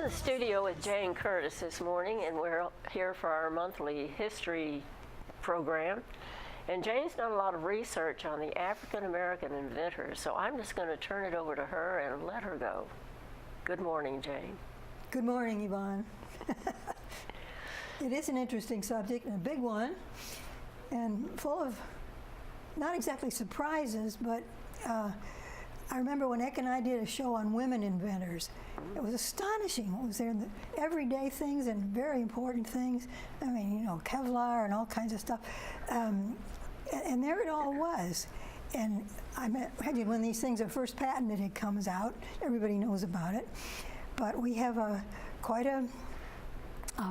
the studio with Jane Curtis this morning, and we're here for our monthly history program. And Jane's done a lot of research on the African American inventors, so I'm just going to turn it over to her and let her go. Good morning, Jane. Good morning, Yvonne. It is an interesting subject and a big one, and full of not exactly surprises, but I remember when Eck and I did a show on women inventors. It was astonishing what was there in the everyday things and very important things. I mean, you know, Kevlar and all kinds of stuff. And there it all was. And I imagine when these things are first patented, it comes out. Everybody knows about it. But we have quite a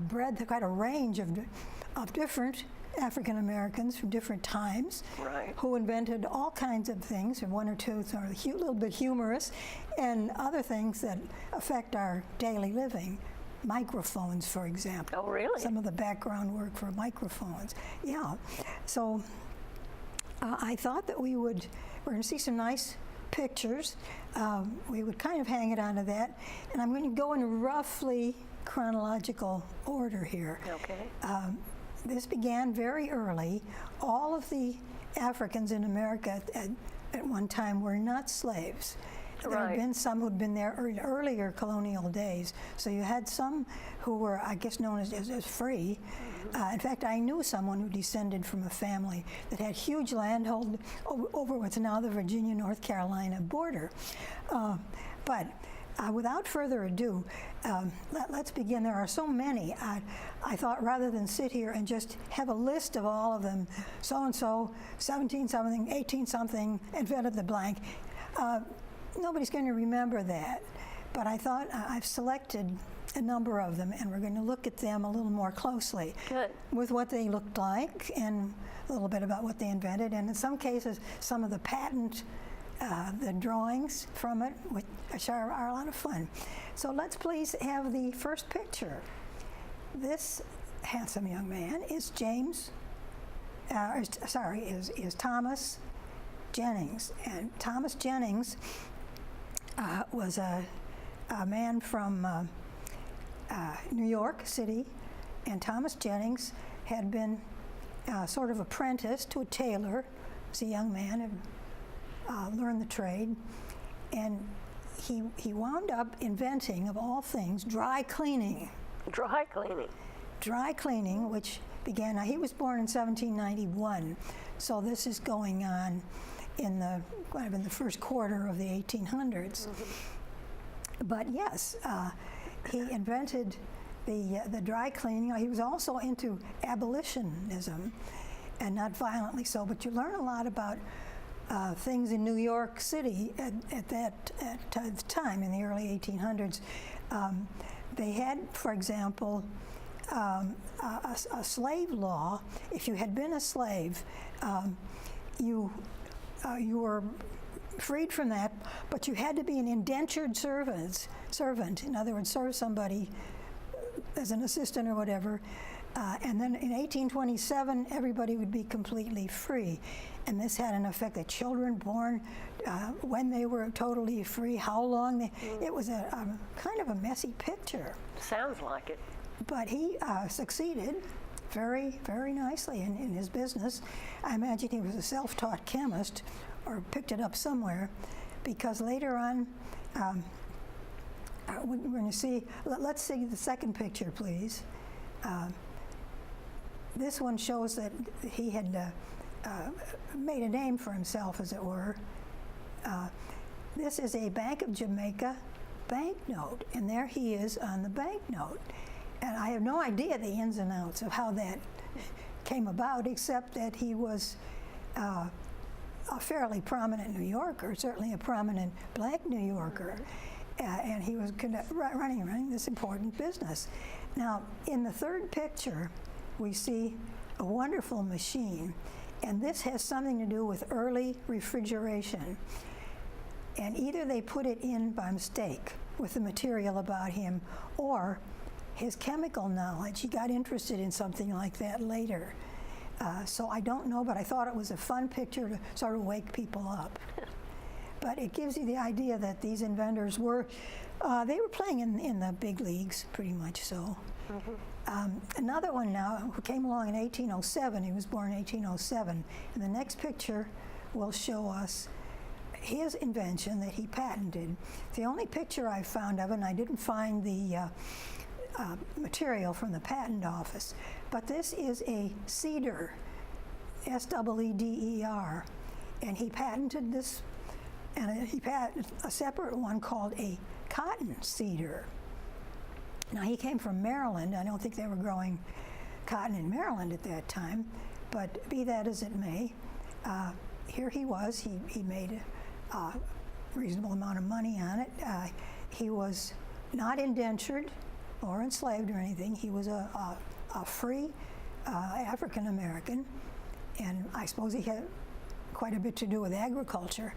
breadth, quite a range of different African Americans from different times, right, who invented all kinds of things, and one or two are a little bit humorous, and other things that affect our daily living. Microphones, for example. Oh, really? Some of the background work for microphones. Yeah. So I thought that we're going to see some nice pictures. We would kind of hang it onto that, and I'm going to go in roughly chronological order here. Okay. This began very early. All of the Africans in America at one time were not slaves. There Right. had been some who'd been there in earlier colonial days. So you had some who were, I guess, known as free. In fact, I knew someone who descended from a family that had huge landhold over what's now the Virginia-North Carolina border. But without further ado, let's begin. There are so many. I thought rather than sit here and just have a list of all of them, so-and-so, 17-something, 18-something, invented the blank, nobody's going to remember that. But I thought I've selected a number of them, and we're going to look at them a little more closely. Good. With what they looked like and a little bit about what they invented, and in some cases, some of the the drawings from it, which are a lot of fun. So let's please have the first picture. This handsome young man is is Thomas Jennings. And Thomas Jennings was a man from New York City, and Thomas Jennings had been sort of apprenticed to a tailor as a young man, and learned the trade, and he wound up inventing, of all things, dry cleaning. Dry cleaning. Dry cleaning, which began, now he was born in 1791, so this is going on in the first quarter of the 1800s. But yes, he invented the dry cleaning. He was also into abolitionism, and not violently so, but you learn a lot about things in New York City at that time, in the early 1800s. They had, for example, a slave law. If you had been a slave, you were freed from that, but you had to be an indentured servant. In other words, serve somebody as an assistant or whatever. And then in 1827, everybody would be completely free. And this had an effect that children born when they were totally free, how long it was a kind of a messy picture. Sounds like it. But he succeeded very, very nicely in his business. I imagine he was a self-taught chemist or picked it up somewhere, because later on, we're going to see, let's see the second picture, please. This one shows that he had made a name for himself, as it were. This is a Bank of Jamaica banknote, and there he is on the banknote. And I have no idea the ins and outs of how that came about, except that he was a fairly prominent New Yorker, certainly a prominent black New Yorker, and he was running this important business. Now, in the third picture, we see a wonderful machine, and this has something to do with early refrigeration. And either they put it in by mistake with the material about him, or his chemical knowledge. He got interested in something like that later. So I don't know, but I thought it was a fun picture to sort of wake people up. But it gives you the idea that these inventors were They were playing in the big leagues, pretty much so. Another one now who came along in 1807, he was born in 1807, and the next picture will show us his invention that he patented. The only picture I found of it, and I didn't find the material from the patent office, but this is a cedar, S-E-E-D-E-R, and he patented this, and he patented a separate one called a cotton cedar. Now, he came from Maryland. I don't think they were growing cotton in Maryland at that time, but be that as it may, here he was. He made a reasonable amount of money on it. He was not indentured or enslaved or anything. He was a free African American, and I suppose he had quite a bit to do with agriculture.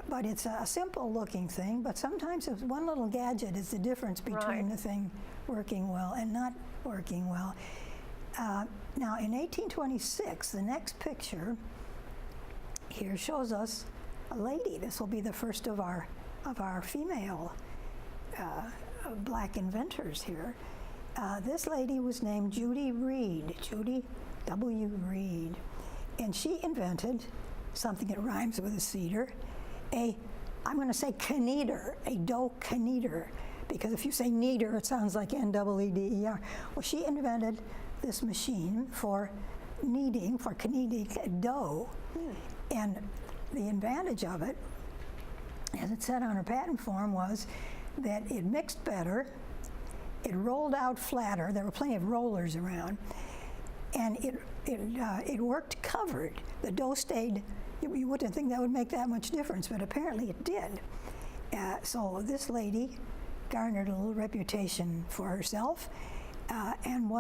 But it's a simple looking thing, but sometimes it's one little gadget is the difference between the thing working well and not working well. Now, in 1826, the next picture here shows us a lady. This will be the first of our female black inventors here. This lady was named Judy Reed, Judy W. Reed, and she invented something that rhymes with a cedar, I'm going to say kneader, a dough kneader, because if you say kneader, it sounds like N-E-E-D-E-R. Well, she invented this machine for kneading dough, and the advantage of it, as it said on her patent form, was that it mixed better, it rolled out flatter, there were plenty of rollers around, and it worked covered. The dough stayed, you wouldn't think that would make that much difference, but apparently it did. So this lady garnered a little reputation for herself, and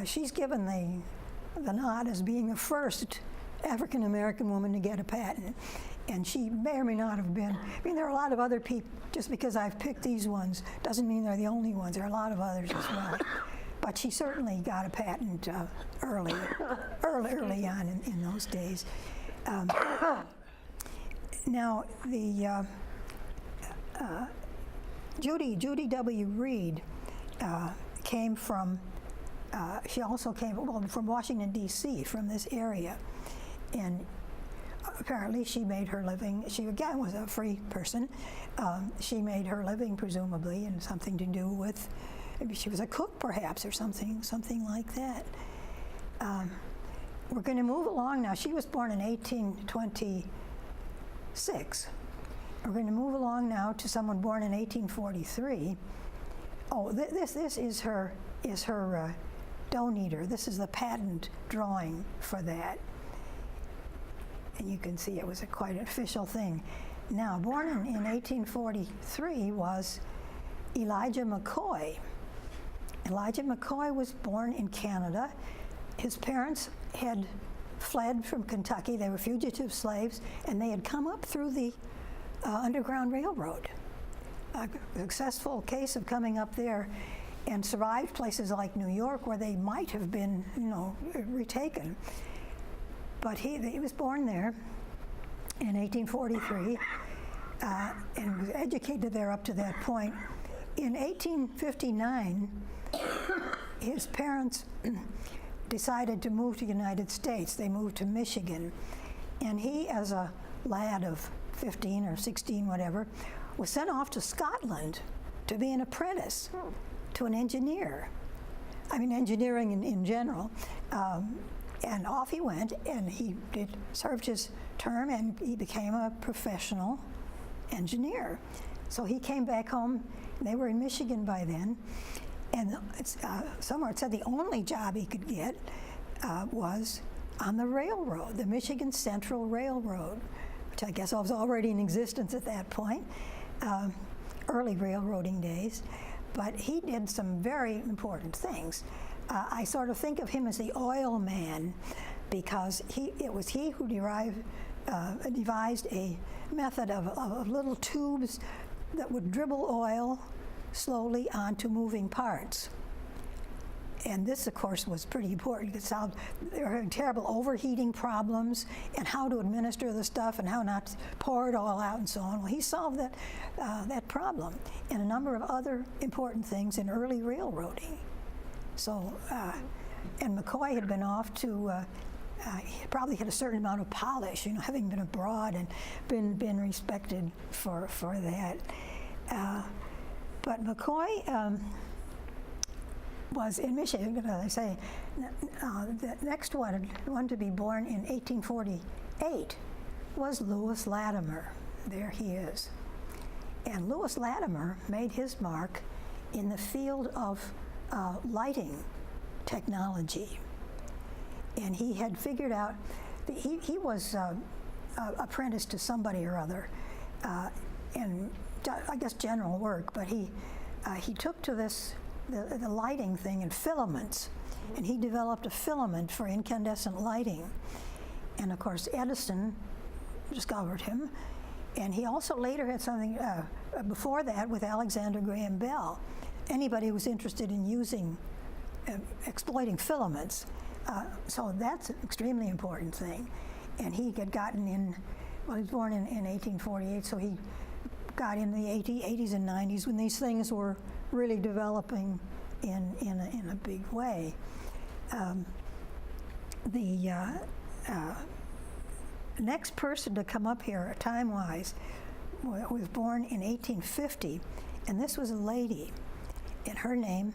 she's given the nod as being the first African American woman to get a patent. And she may or may not have been. I mean, there are a lot of other people. Just because I've picked these ones doesn't mean they're the only ones. There are a lot of others as well. But she certainly got a patent early on in those days. Now, the Judy W. Reed came from. She also came from Washington D.C. from this area, and apparently she made her living. She again was a free person. She made her living presumably in something to do with. Maybe she was a cook, perhaps, or something like that. We're going to move along now. She was born in 1826. We're going to move along now to someone born in 1843. Oh, this is her dough kneader. This is the patent drawing for that. And you can see it was quite an official thing. Now, born in 1843 was Elijah Mccoy. Elijah Mccoy was born in Canada. His parents had fled from Kentucky. They were fugitive slaves, and they had come up through the Underground Railroad. A successful case of coming up there, and survived places like New York where they might have been, retaken. But he was born there in 1843 and was educated there up to that point. In 1859, his parents decided to move to the United States. They moved to Michigan. And he, as a lad of 15 or 16, whatever, was sent off to Scotland to be an apprentice to an engineer. I mean, engineering in general. And off he went, and he served his term, and he became a professional engineer. So he came back home. They were in Michigan by then, and somewhere it said the only job he could get was on the railroad, the Michigan Central Railroad, which I guess was already in existence at that point, early railroading days. But he did some very important things. I sort of think of him as the oil man, because it was he who devised a method of little tubes that would dribble oil slowly onto moving parts. And this, of course, was pretty important. They were having terrible overheating problems and how to administer the stuff and how not to pour it all out and so on. Well, he solved that problem and a number of other important things in early railroading. So, and Mccoy had been off to, he probably had a certain amount of polish, having been abroad and been respected for that. But Mccoy was in Michigan, as I say. The next one to be born in 1848 was Louis Latimer. There he is. And Louis Latimer made his mark in the field of lighting technology. And he had figured out, he was apprenticed to somebody or other, and I guess general work, but he took to the lighting thing and filaments, and he developed a filament for incandescent lighting. And of course, Edison discovered him, and he also later had something before that with Alexander Graham Bell. Anybody who was interested in exploiting filaments. So that's an extremely important thing. And he had gotten in, well, he was born in 1848, so he got in the 80s and 90s when these things were really developing in a big way. The next person to come up here, time-wise, was born in 1850, and this was a lady, and her name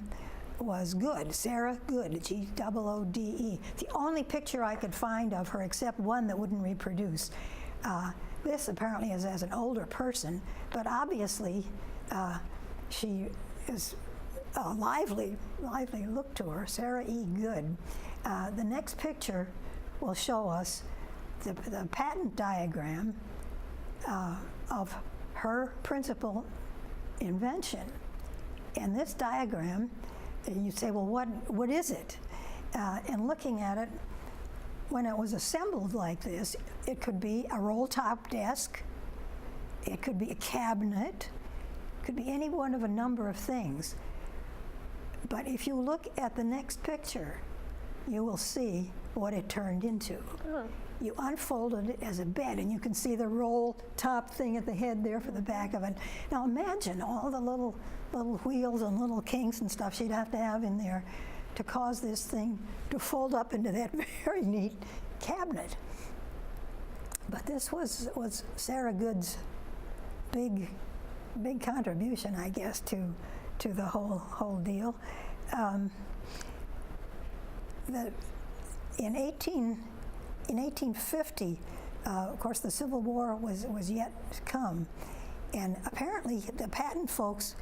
was Good, Sarah Good, G-O-O-D-E. The only picture I could find of her, except one that wouldn't reproduce. This apparently is as an older person, but obviously she is a lively look to her, Sarah E. Good. The next picture will show us the patent diagram of her principal invention. And this diagram, you say, well, what is it? And looking at it, when it was assembled like this, it could be a roll-top desk, it could be a cabinet, it could be any one of a number of things. But if you look at the next picture, you will see what it turned into. You unfolded it as a bed, and you can see the roll-top thing at the head there for the back of it. Now imagine all the little wheels and little kinks and stuff she'd have to have in there to cause this thing to fold up into that very neat cabinet. But this was Sarah Good's big contribution, I guess, to the whole deal. In 1850, of course, the Civil War was yet to come, and apparently the patent folks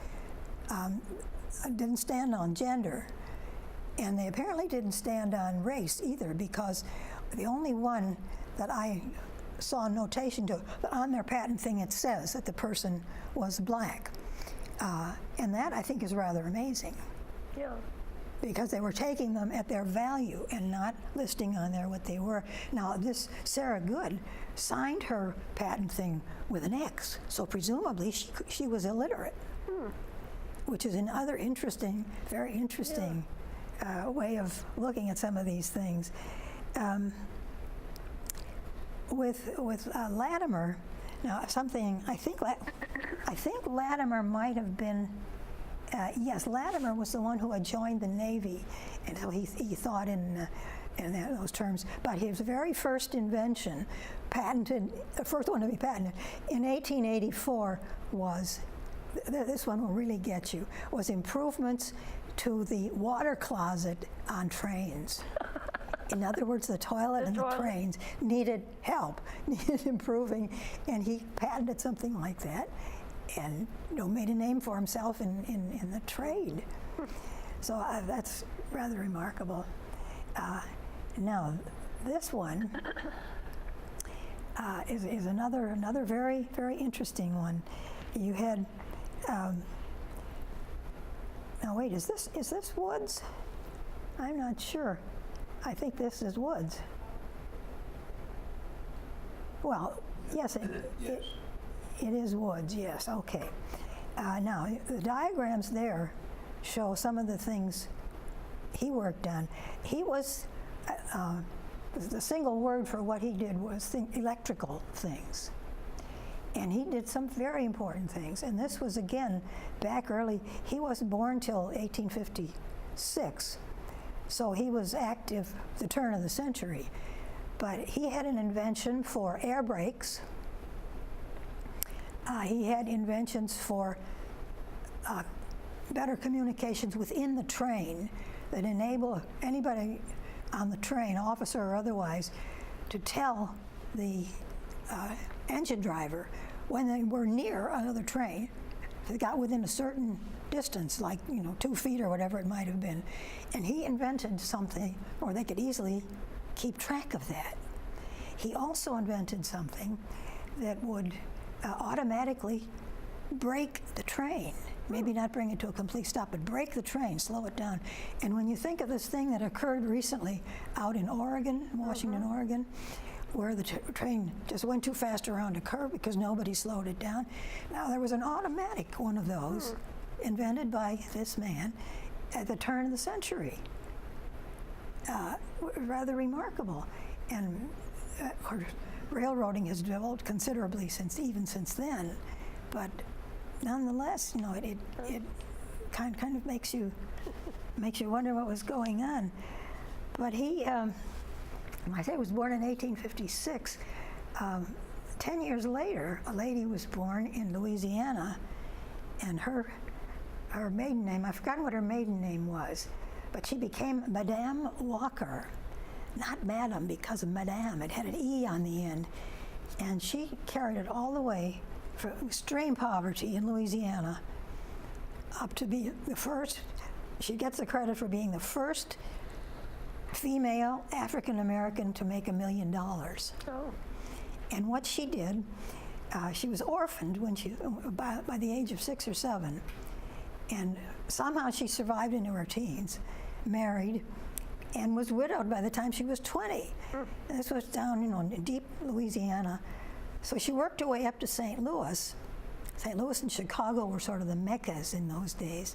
didn't stand on gender. And they apparently didn't stand on race either, because the only one that I saw a notation to, on their patent thing, it says that the person was black. And that, I think, is rather amazing. Yeah. Because they were taking them at their value and not listing on there what they were. Now, this Sarah Good signed her patent thing with an X, so presumably she was illiterate, which is another interesting, very interesting way of looking at some of these things. With Latimer, now something I think Latimer might have been. Yes, Latimer was the one who had joined the Navy, and so he thought in those terms. But his very first invention, patented, the first one to be patented, in 1884 was, this one will really get you, was improvements to the water closet on trains. In other words, the toilet and the trains needed help, needed improving, and he patented something like that, and made a name for himself in the trade. So that's rather remarkable. Now, this one is another very, very interesting one. You had. Now wait, is this Woods? I'm not sure. I think this is Woods. Well, yes, it is Woods, yes, okay. Now, the diagrams there show some of the things he worked on. He was, the single word for what he did was electrical things. And he did some very important things. And this was, again, back early. He wasn't born till 1856. So he was active the turn of the century. But he had an invention for air brakes. He had inventions for better communications within the train that enable anybody on the train, officer or otherwise, to tell the engine driver when they were near another train. If they got within a certain distance, like 2 feet or whatever it might have been, and he invented something, or they could easily keep track of that. He also invented something that would automatically brake the train. Maybe not bring it to a complete stop, but brake the train, slow it down. And when you think of this thing that occurred recently out in Oregon, Washington, Oregon, where the train just went too fast around a curve because nobody slowed it down. Now, there was an automatic one of those invented by this man at the turn of the century. Rather remarkable. And of course, railroading has developed considerably since then, but nonetheless, it kind of makes you wonder what was going on. But he, I say, was born in 1856. 10 years later, a lady was born in Louisiana, and her maiden name, I've forgotten what her maiden name was, but she became Madame Walker. Not Madam because of Madame, it had an E on the end. And she carried it all the way from extreme poverty in Louisiana up to be the first. She gets the credit for being the first female African American to make $1 million. Oh. And what she did, she was orphaned when by the age of 6 or 7. And somehow she survived into her teens, married, and was widowed by the time she was 20. And this was down, in deep Louisiana. So she worked her way up to St. Louis. St. Louis and Chicago were sort of the meccas in those days.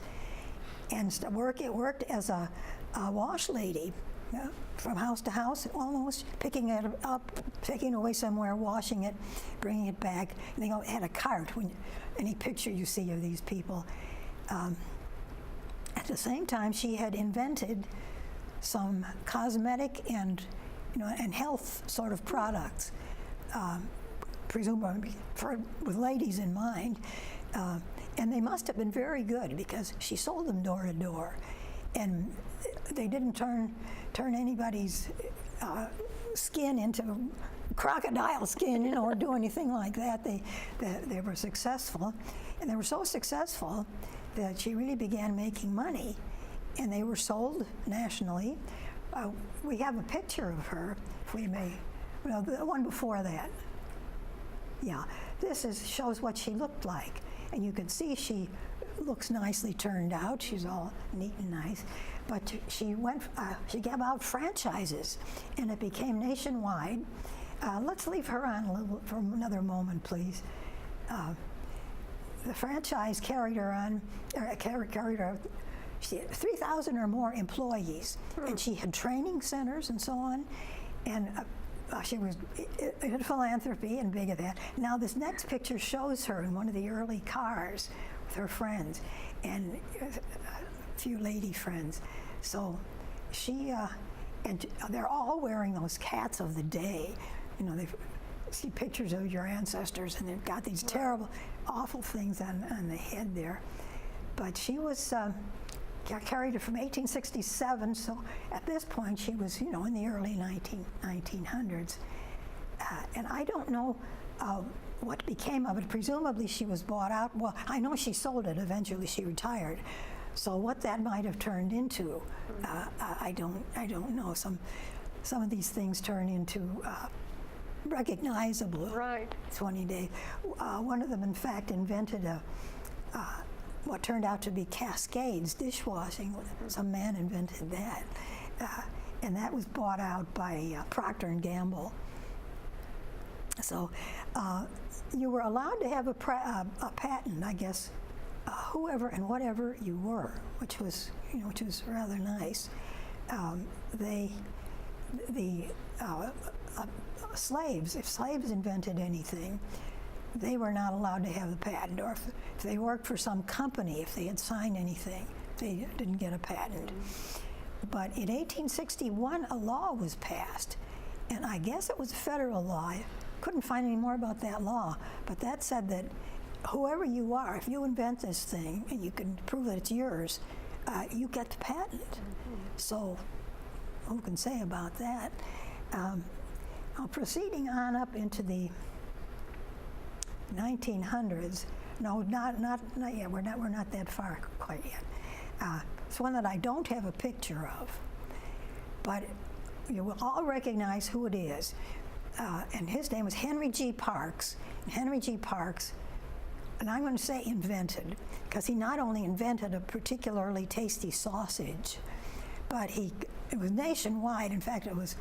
And worked as a wash lady, from house to house, almost picking it up, taking it away somewhere, washing it, bringing it back. And they had a cart. Any picture you see of these people. At the same time, she had invented some cosmetic and health sort of products, presumably with ladies in mind, and they must have been very good because she sold them door to door, and they didn't turn anybody's skin into crocodile skin, or do anything like that. They were successful, and they were so successful that she really began making money. And they were sold nationally. We have a picture of her, if we may. The one before that. Yeah, this shows what she looked like. And you can see she looks nicely turned out. She's all neat and nice. But she gave out franchises, and it became nationwide. Let's leave her on a little for another moment, please. The franchise carried her on, carried her. She had 3,000 or more employees, and she had training centers and so on, and she was in philanthropy and big of that. Now this next picture shows her in one of the early cars with her friends and a few lady friends. So she, and they're all wearing those cats of the day. They see pictures of your ancestors, and they've got these terrible, awful things on the head there. But she was, carried it from 1867, so at this point she was, in the early 1900s. And I don't know what became of it. Presumably she was bought out. Well, I know she sold it. Eventually she retired. So what that might have turned into, I don't know. Some of these things turn into recognizable. Right. 20 days. One of them, in fact, invented what turned out to be Cascades dishwashing. Some man invented that, and that was bought out by Procter & Gamble. So you were allowed to have a patent, I guess, whoever and whatever you were, which was, which was rather nice. Slaves, if slaves invented anything, they were not allowed to have the patent, or if they worked for some company, if they had signed anything, they didn't get a patent. But in 1861, a law was passed, and I guess it was a federal law. I couldn't find any more about that law, but that said that whoever you are, if you invent this thing and you can prove that it's yours, you get the patent. So who can say about that? Now, proceeding on up into the 1900s, no, not yet. We're not that far quite yet. It's one that I don't have a picture of, but you will all recognize who it is. And his name was Henry G. Parks. And Henry G. Parks, and I'm going to say invented, because he not only invented a particularly tasty sausage, but it was nationwide. In fact, it was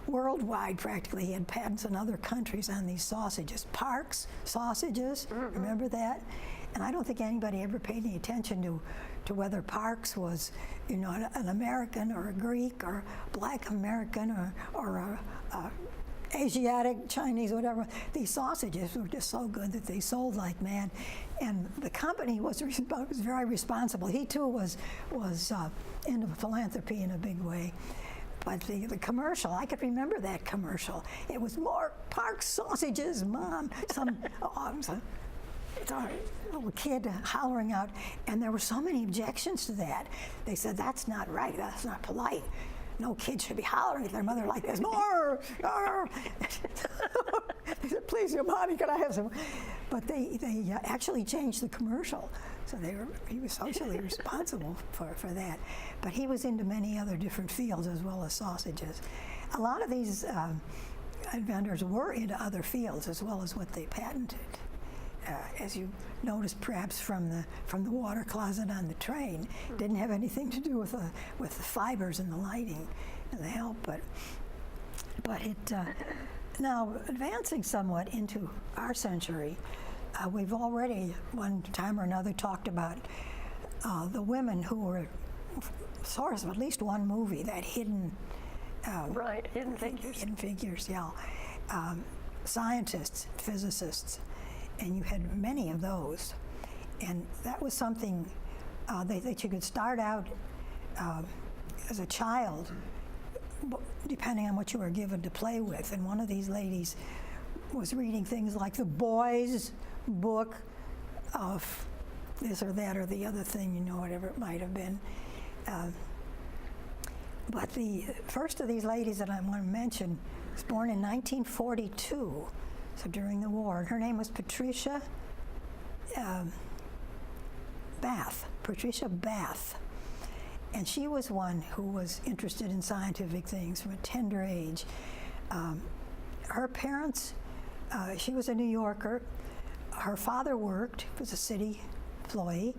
worldwide practically. He had patents in other countries on these sausages. Parks sausages, remember that? And I don't think anybody ever paid any attention to whether Parks was, an American or a Greek or Black American or a Asiatic, Chinese, whatever. These sausages were just so good that they sold like mad, and the company was very responsible. He too was into philanthropy in a big way. But the commercial, I could remember that commercial. It was more Parks sausages, Mom. Some little kid hollering out, and there were so many objections to that. They said, that's not right, that's not polite. No kid should be hollering at their mother like this. More! They said, please, your mommy, can I have some? But they actually changed the commercial. So he was socially responsible for that. But he was into many other different fields as well as sausages. A lot of these inventors were into other fields as well as what they patented. As you noticed, perhaps from the water closet on the train, didn't have anything to do with the fibers and the lighting and the help. But it now advancing somewhat into our century, we've already one time or another talked about the women who were source of at least one movie, that Hidden Figures. Hidden Figures, yeah. Scientists, physicists. And you had many of those. And that was something that you could start out as a child, depending on what you were given to play with. And one of these ladies was reading things like the boys' book of this or that or the other thing, whatever it might have been. But the first of these ladies that I want to mention was born in 1942. So during the war, and her name was Patricia Bath, and she was one who was interested in scientific things from a tender age. Her parents, she was a New Yorker. Her father worked, was a city employee.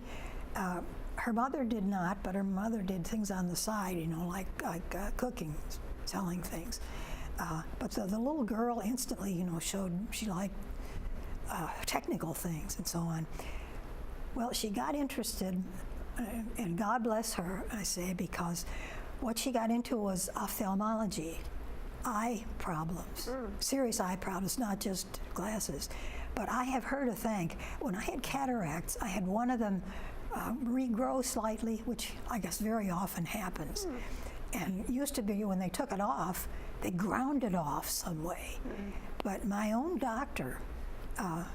Her mother did not, but her mother did things on the side, like cooking, selling things. But the little girl instantly, showed she liked technical things and so on. Well, she got interested, and God bless her, I say, because what she got into was ophthalmology, eye problems, serious eye problems, not just glasses. But I have her to thank. When I had cataracts, I had one of them regrow slightly, which I guess very often happens. And it used to be when they took it off, they ground it off some way. But my own doctor, I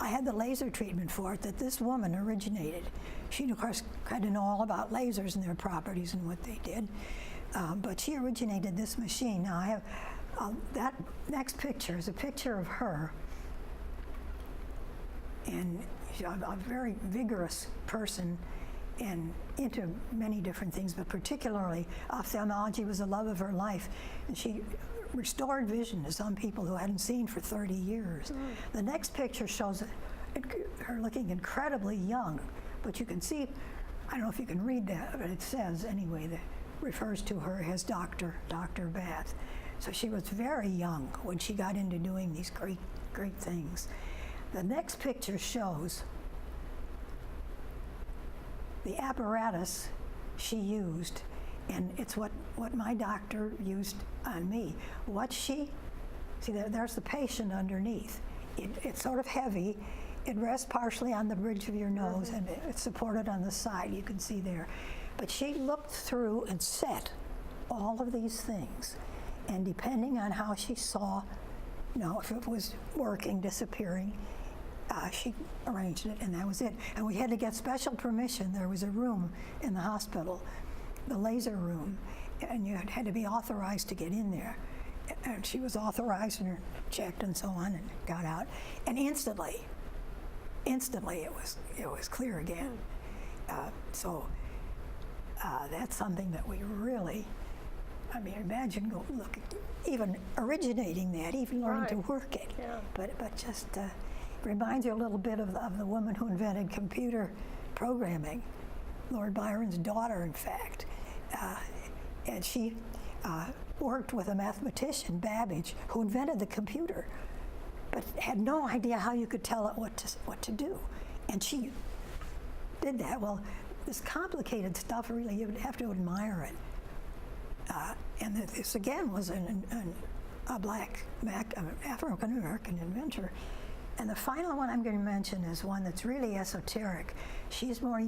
had the laser treatment for it that this woman originated. She, of course, had to know all about lasers and their properties and what they did. But she originated this machine. Now I have, that next picture is a picture of her. And she's a very vigorous person and into many different things, but particularly ophthalmology was the love of her life. And she restored vision to some people who hadn't seen for 30 years. The next picture shows her looking incredibly young, but you can see, I don't know if you can read that, but it says anyway, that refers to her as Dr. Bath. So she was very young when she got into doing these great things. The next picture shows the apparatus she used, and it's what my doctor used on me. There's the patient underneath. It's sort of heavy. It rests partially on the bridge of your nose, and it's supported on the side, you can see there. But she looked through and set all of these things, and depending on how she saw, if it was working, disappearing, she arranged it, and that was it. And we had to get special permission. There was a room in the hospital, the laser room, and you had to be authorized to get in there. And she was authorized and checked and so on, and got out. And instantly it was clear again. So that's something that we really, imagine even originating that, even learning to work it. Yeah. But just reminds you a little bit of the woman who invented computer programming, Lord Byron's daughter, in fact. And she worked with a mathematician, Babbage, who invented the computer, but had no idea how you could tell it what to do. And she did that. Well, this complicated stuff, really, you would have to admire it. And this, again, was a black African-American inventor. And the final one I'm going to mention is one that's really esoteric. She's more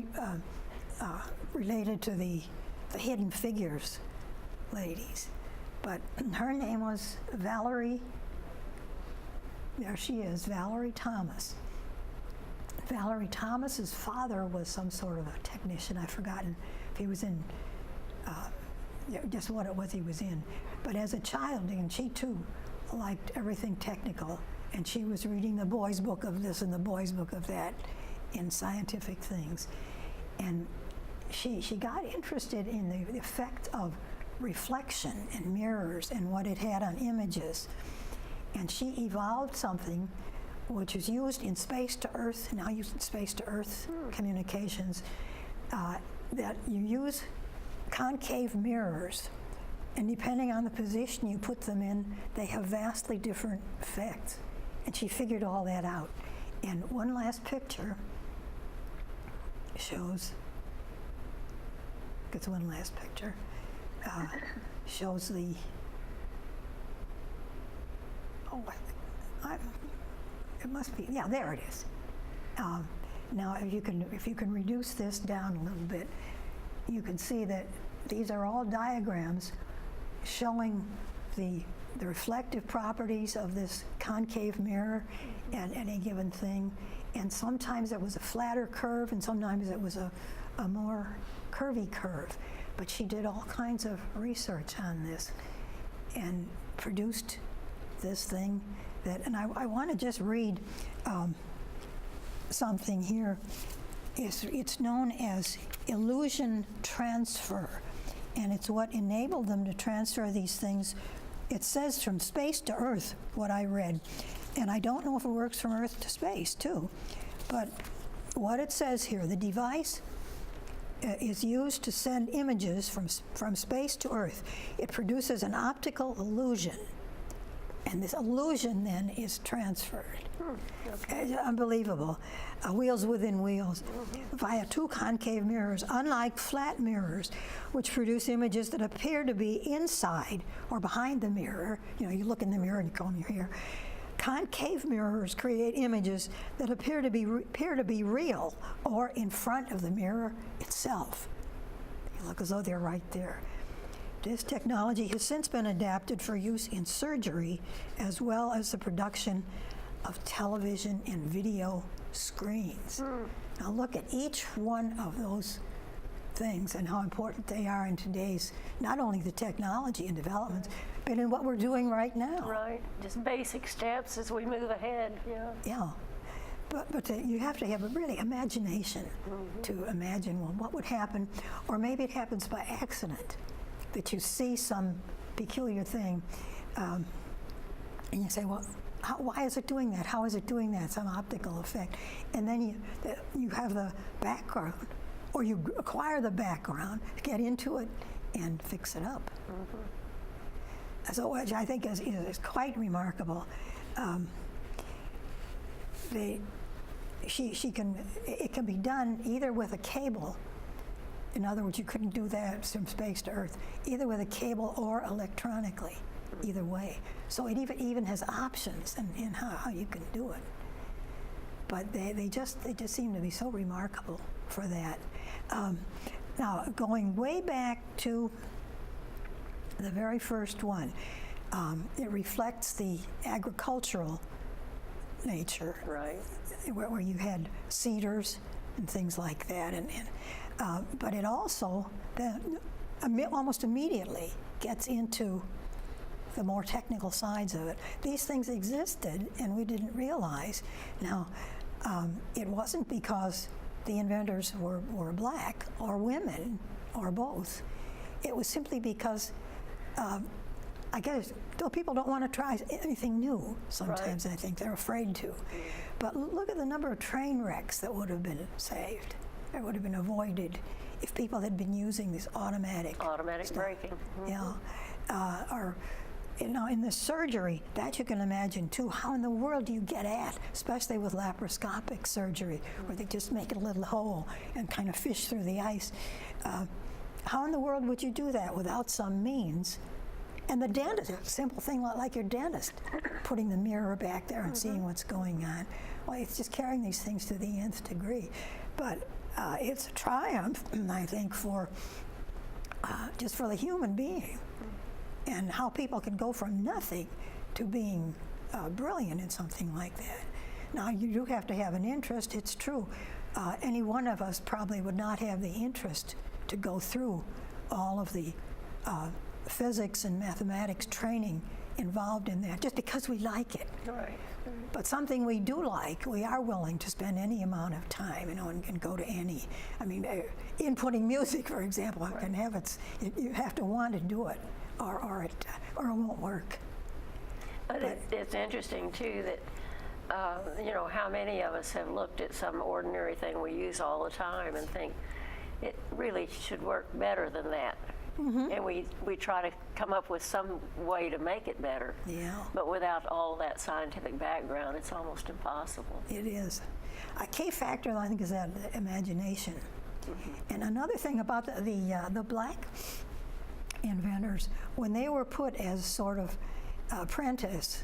related to the Hidden Figures ladies. But her name was Valerie, there she is, Valerie Thomas. Valerie Thomas's father was some sort of a technician. I've forgotten if he was in, just what it was he was in. But as a child, and she too liked everything technical, and she was reading the boys' book of this and the boys' book of that in scientific things. And she got interested in the effect of reflection and mirrors and what it had on images. And she evolved something which is used in space-to-earth, now used in space-to-earth communications, that you use concave mirrors, and depending on the position you put them in, they have vastly different effects. And she figured all that out. And one last picture shows, gets one last picture, shows the, it must be, yeah, there it is. Now, if you can reduce this down a little bit, you can see that these are all diagrams showing the reflective properties of this concave mirror and any given thing. And sometimes it was a flatter curve, and sometimes it was a more curvy curve. But she did all kinds of research on this and produced this thing that, and I want to just read something here. It's known as illusion transfer, and it's what enabled them to transfer these things. It says from space to Earth, what I read, and I don't know if it works from Earth to space too, but what it says here, the device is used to send images from space to Earth. It produces an optical illusion, and this illusion then is transferred. Okay. It's unbelievable. Wheels within wheels via two concave mirrors, unlike flat mirrors, which produce images that appear to be inside or behind the mirror. You know, you look in the mirror and you comb your hair. Concave mirrors create images that appear to be real or in front of the mirror itself. You look as though they're right there. This technology has since been adapted for use in surgery as well as the production of television and video screens. Now look at each one of those things and how important they are in today's, not only the technology and developments, but in what we're doing right now. Right, just basic steps as we move ahead, yeah. Yeah, but you have to have a really imagination to imagine, well, what would happen, or maybe it happens by accident, that you see some peculiar thing, and you say, well, why is it doing that? How is it doing that? Some optical effect. And then you have the background, or you acquire the background, get into it, and fix it up. So which I think is quite remarkable. It can be done either with a cable In other words, you couldn't do that from space to Earth, either with a cable or electronically, either way. So it even has options in how you can do it. But they just seem to be so remarkable for that. Now, going way back to the very first one, it reflects the agricultural nature, Right. where you had cedars and things like that, but it also almost immediately gets into the more technical sides of it. These things existed, and we didn't realize. Now, it wasn't because the inventors were black or women or both. It was simply because, I guess, though people don't want to try anything new sometimes, I think they're afraid to. But look at the number of train wrecks that would have been saved, that would have been avoided if people had been using this automatic braking. Mm-hmm. Yeah, or in the surgery, that you can imagine too. How in the world do you get at, especially with laparoscopic surgery, where they just make a little hole and kind of fish through the ice? How in the world would you do that without some means? And the dentist, a simple thing like your dentist, putting the mirror back there and seeing what's going on. Well, it's just carrying these things to the nth degree. But it's a triumph, I think, for just for the human being, and how people can go from nothing to being brilliant in something like that. Now, you do have to have an interest, it's true. Any one of us probably would not have the interest to go through all of the physics and mathematics training involved in that, just because we like it. Right. But something we do like, we are willing to spend any amount of time, and can go to any. I mean, inputting music, for example, can have you have to want to do it, or it won't work. But it's interesting too that how many of us have looked at some ordinary thing we use all the time and think it really should work better than that. Mm-hmm. And we try to come up with some way to make it better. Yeah. But without all that scientific background, it's almost impossible. It is. A key factor, I think, is that imagination. Mm-hmm. And another thing about the black inventors, when they were put as sort of apprentice,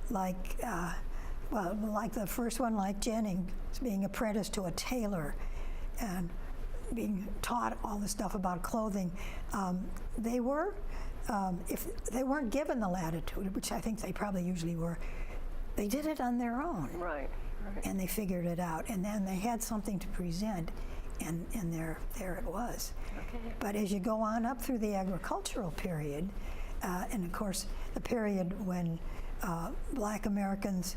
like the first one, like Jennings, being apprenticed to a tailor, and being taught all the stuff about clothing, they were, if they weren't given the latitude, which I think they probably usually were, they did it on their own. Right. And they figured it out, and then they had something to present, and there it was. Okay. But as you go on up through the agricultural period, and of course the period when black Americans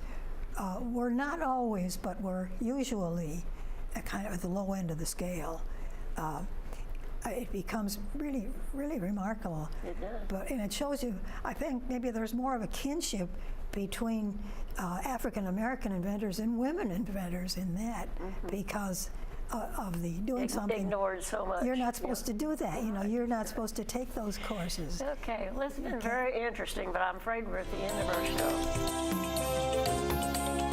were not always, but were usually kind of at the low end of the scale, it becomes really, really remarkable. It does. And it shows you, I think maybe there's more of a kinship between African American inventors and women inventors in that, because of the doing something. Ignored so much. You're not supposed to do that. You're not supposed to take those courses. Okay, well, it's been very interesting, but I'm afraid we're at the end of our show.